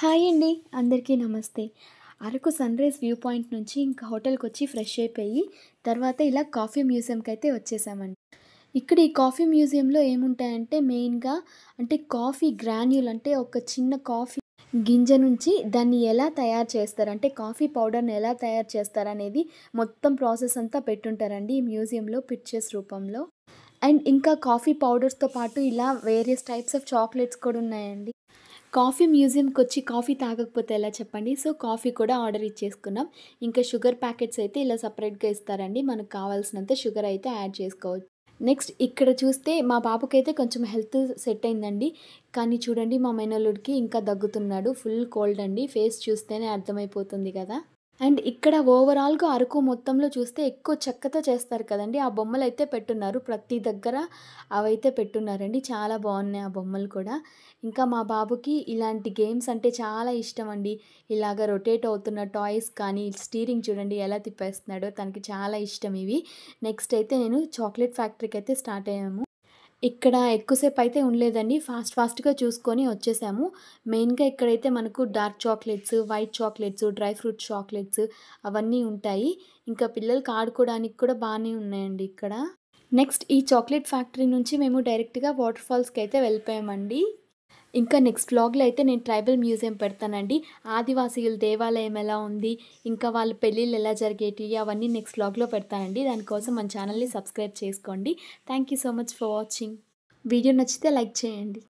Hi అండి. అందరికీ నమస్తే. అరకు సన్‌రైజ్ వ్యూ పాయింట్ నుంచి ఇంకా హోటల్‌కొచ్చి ఫ్రెష్ అయిపోయి, తర్వాత ఇలా కాఫీ మ్యూజియంకయితే వచ్చేసామండి. ఇక్కడ ఈ కాఫీ మ్యూజియంలో ఏముంటాయంటే మెయిన్‌గా అంటే కాఫీ గ్రాన్యూల్ అంటే ఒక చిన్న కాఫీ గింజ నుంచి దాన్ని ఎలా తయారు చేస్తారు, అంటే కాఫీ పౌడర్‌ని ఎలా తయారు చేస్తారనేది మొత్తం ప్రాసెస్ అంతా పెట్టుంటారండి ఈ మ్యూజియంలో పిక్చర్స్ రూపంలో. అండ్ ఇంకా కాఫీ పౌడర్స్‌తో పాటు ఇలా వేరియస్ టైప్స్ ఆఫ్ చాక్లెట్స్ కూడా ఉన్నాయండి. కాఫీ మ్యూజియంకొచ్చి కాఫీ తాగకపోతే ఎలా చెప్పండి. సో, కాఫీ కూడా ఆర్డర్ ఇచ్చేసుకున్నాం. ఇంకా షుగర్ ప్యాకెట్స్ అయితే ఇలా సెపరేట్‌గా ఇస్తారండి. మనకు కావాల్సినంత షుగర్ అయితే యాడ్ చేసుకోవచ్చు. నెక్స్ట్ ఇక్కడ చూస్తే మా బాబుకైతే కొంచెం హెల్త్ సెట్ అయిందండి. కానీ చూడండి మా మేనల్లుడికి ఇంకా దగ్గుతున్నాడు. ఫుల్ కోల్డ్ అండి. ఫేస్ చూస్తేనే అర్థమైపోతుంది గదా! అండ్ ఇక్కడ ఓవరాల్‌గా అరకు మొత్తంలో చూస్తే ఎక్కువ చెక్కతో చేస్తారు కదండీ! ఆ బొమ్మలైతే పెట్టున్నారు. ప్రతి దగ్గర అవైతే పెట్టున్నారండి. చాలా బావున్నాయి ఆ బొమ్మలు కూడా. ఇంకా మా బాబుకి ఇలాంటి గేమ్స్ అంటే చాలా ఇష్టమండి. ఇలాగ రొటేట్ అవుతున్న టాయ్స్ కానీ, స్టీరింగ్ చూడండి ఎలా తిప్పేస్తున్నాడో తనకి చాలా ఇష్టం ఇవి. నెక్స్ట్ అయితే నేను చాక్లెట్ ఫ్యాక్టరీకైతే స్టార్ట్ అయ్యాము. ఇక్కడ ఎక్కువసేపయితే ఉండలేదండి. ఫాస్ట్‌గా చూసుకొని వచ్చేసాము. మెయిన్‌గా ఇక్కడైతే మనకు dark chocolates, white chocolates, dry fruit chocolates అవన్నీ ఉంటాయి. ఇంకా పిల్లలకి ఆడుకోవడానికి కూడా బానే ఉన్నాయండి ఇక్కడ. నెక్స్ట్ ఈ చాక్లెట్ ఫ్యాక్టరీ నుంచి మేము డైరెక్ట్‌గా వాటర్ ఫాల్స్‌కైతే వెళ్ళిపోయామండి. ఇంకా నెక్స్ట్ వ్లాగ్‌లో అయితే నేను ట్రైబల్ మ్యూజియం పెడతానండి. ఆదివాసీయుల దేవాలయం ఎలా ఉంది, ఇంకా వాళ్ళ పెళ్ళిళ్ళు ఎలా జరిగేటియి అవన్నీ నెక్స్ట్ వ్లాగ్‌లో పెడతానండి. దానికోసం మన ఛానల్‌ని సబ్స్క్రైబ్ చేసుకోండి. Thank you so much for watching. Video నచ్చితే లైక్ చేయండి.